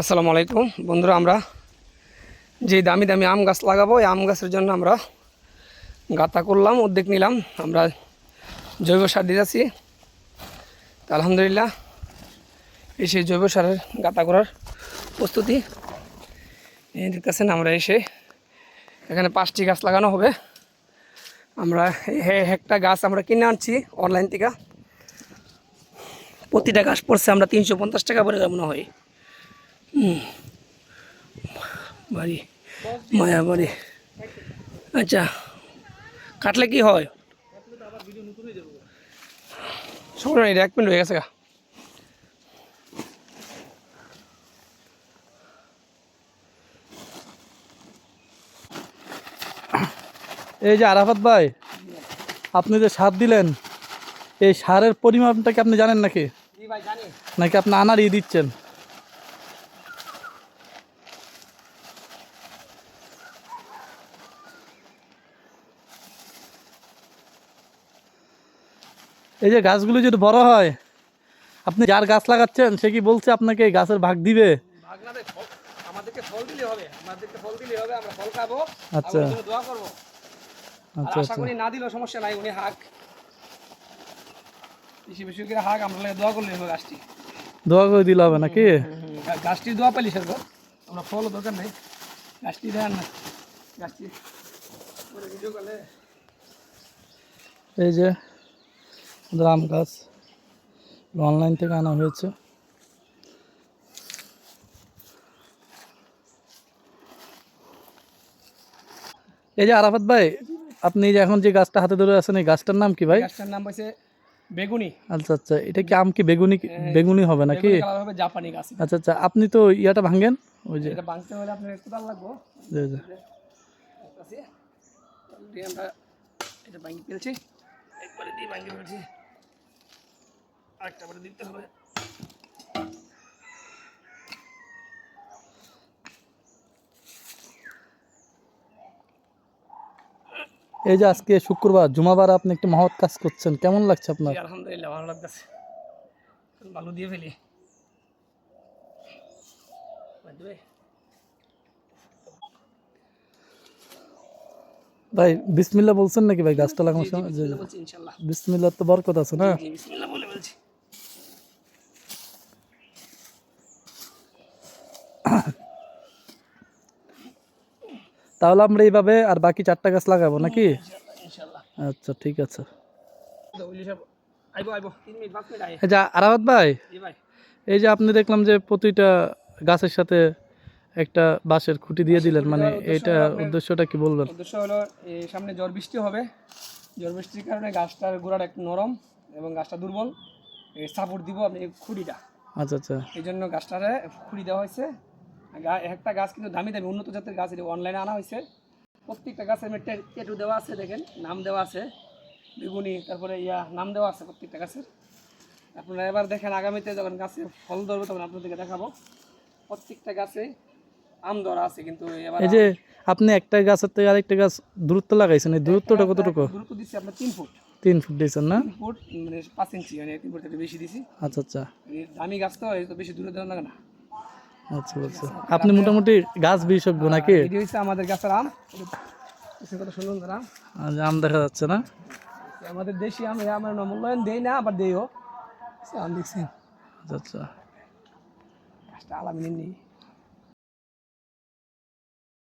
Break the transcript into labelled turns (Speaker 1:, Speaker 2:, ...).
Speaker 1: আসসালামু আলাইকুম বন্ধুরা, আমরা যে দামি দামি আম গাছ লাগাবো, এই আম গাছের জন্য আমরা গাঁথা করলাম, উদ্যোগ নিলাম। আমরা জৈব সার দিয়েছি। তা আলহামদুলিল্লাহ এই সেই জৈব সারের গাঁথা করার প্রস্তুতি দেখতেছেন। আমরা এখানে 5টি গাছ লাগানো হবে। আমরা একটা গাছ আমরা কিনে আনছি অনলাইন থেকে। প্রতিটা গাছ পড়ছে আমরা 350 টাকা করে মনে হয়। বাড়ি মায়াবাড়ি। আচ্ছা, কাটলে কি হয়? সময় নাই, 1 মিনিট হয়ে গেছে গা।
Speaker 2: এই যে আরাফাত ভাই, আপনি যে সার দিলেন, এই সারের পরিমাণটা কি আপনি জানেন নাকি? নাকি আপনি আনারই দিচ্ছেন? এই যে গাছগুলো যদি বড় হয়, আপনি যার গাছ লাগাচ্ছেন সে কি বলছে আপনাকে এই গাছের ভাগ দিবে?
Speaker 1: ভাগ না, আমাদেরকে ফল দিলে হবে, আমরা ফল খাবো।
Speaker 2: আচ্ছা
Speaker 1: দোয়া করবো।
Speaker 2: আচ্ছা
Speaker 1: আশা করি না দিলেও সমস্যা নাই, উনি হাক বেশি বেশি করে হাক আমরা দোয়া করলে হবে। গাছটি
Speaker 2: দোয়া করে দিলে হবে নাকি?
Speaker 1: গাছটি দোয়া পেলি সরবো, আমরা ফলও দরকার নেই। গাছটি দেন না, গাছটি ভিডিও করলে।
Speaker 2: এই যে আম গাছ অনলাইন থেকে আনা হয়েছে। এই যে আরাফাত ভাই, আপনি যে এখন যে গাছটা হাতে ধরে আছেন, এই গাছটার নাম কি ভাই?
Speaker 1: গাছটার নাম হচ্ছে বেগুনি।
Speaker 2: আচ্ছা আচ্ছা, এটা কি আম কি বেগুনি বেগুনি হবে নাকি?
Speaker 1: বেগুনি কালার হবে, জাপানি গাছ।
Speaker 2: আচ্ছা আচ্ছা, আপনি তো ইয়াটা ভাঙেন, ওই যে
Speaker 1: এটা ভাঙতে হলে আপনার কোদাল লাগবে।
Speaker 2: জি জি।
Speaker 1: আমরা এটা ভাঙি ফেলছি, একবারে দিয়ে ভাঙি ফেলছি, আরেকটা করে দিতে হবে।
Speaker 2: এই যে আজকে শুক্রবার, জুমাবার, আপনি একটা মহৎ কাজ করছেন, কেমন লাগছে আপনার?
Speaker 1: আলহামদুলিল্লাহ ভালো লাগতেছে। ভালো দিয়ে ফেলি।
Speaker 2: ভাই বিসমিল্লাহ বলছেন নাকি ভাই গাছটা লাগানোর সময়? জি জি,
Speaker 1: ইনশাআল্লাহ
Speaker 2: বিসমিল্লাহ তো বরকত আছে না?
Speaker 1: বিসমিল্লাহ বলে বলছি।
Speaker 2: তাহলে আমরা এইভাবে আর বাকি 4টা গাছ লাগাবো নাকি?
Speaker 1: ইনশাআল্লাহ।
Speaker 2: আচ্ছা ঠিক আছে।
Speaker 1: আইবো আইবো 3 মিনিট 5 মিনিট আই।
Speaker 2: এই যে আরাফাত ভাই,
Speaker 1: জি ভাই।
Speaker 2: এই যে আপনি দেখলাম যে প্রতিটা গাছের সাথে একটা বাঁশের খুঁটি দিয়ে দিলেন, মানে এটা উদ্দেশ্যটা কি বলবেন?
Speaker 1: উদ্দেশ্য হলো এই সামনে ঝড় বৃষ্টি হবে, ঝড় বৃষ্টির কারণে গাছটার গোড়াটা একটু নরম এবং গাছটা দুর্বল, সাপোর্ট দিব আপনি খুঁড়িটা।
Speaker 2: আচ্ছা আচ্ছা
Speaker 1: এই জন্য গাছটারে খুঁড়ি দেওয়া হয়েছে। একটা গাছ কিন্তু দামি দামি উন্নত জাতের গাছ, এটা অনলাইনে আনা হয়েছে। প্রত্যেকটা গাছের ট্যাটু দেওয়া আছে, দেখেন নাম দেওয়া আছে, বেগুনি, তারপরে নাম দেওয়া আছে প্রত্যেকটা গাছের। আপনারা এবার দেখেন, আগামীতে যখন গাছে ফল ধরবে তখন আপনাদেরকে দেখাবো। প্রত্যেকটা গাছে আম ধরা আছে, কিন্তু এবার
Speaker 2: এই যে আপনি একটা গাছের থেকে আরেকটা গাছ দূরত্ব লাগাইছেন, এই দূরত্বটা কতটুকু?
Speaker 1: দূরত্ব দিচ্ছি আপনার 3 ফুট।
Speaker 2: 3 ফুট দিয়েছেন না?
Speaker 1: 3 ফুট মানে 5 ইঞ্চি, মানে 3 ফুট একটু বেশি দিছি।
Speaker 2: আচ্ছা আচ্ছা
Speaker 1: দামি গাছ তো, এই তো বেশি দূরে দেওয়া লাগে না।
Speaker 2: আচ্ছা আচ্ছা, আপনি মোটামুটি গাছ বিশেষজ্ঞ নাকি?
Speaker 1: এটি হচ্ছে আমাদের গাছের আম, কত সুন্দর আম।
Speaker 2: আম দেখা যাচ্ছে না?
Speaker 1: আমাদের দেশি আম, আমরা মূল্যায়ন দেই না, আবার দেইও আম দেখছি।
Speaker 2: আচ্ছা আচ্ছা।
Speaker 1: গাছটা আলামিন নেই।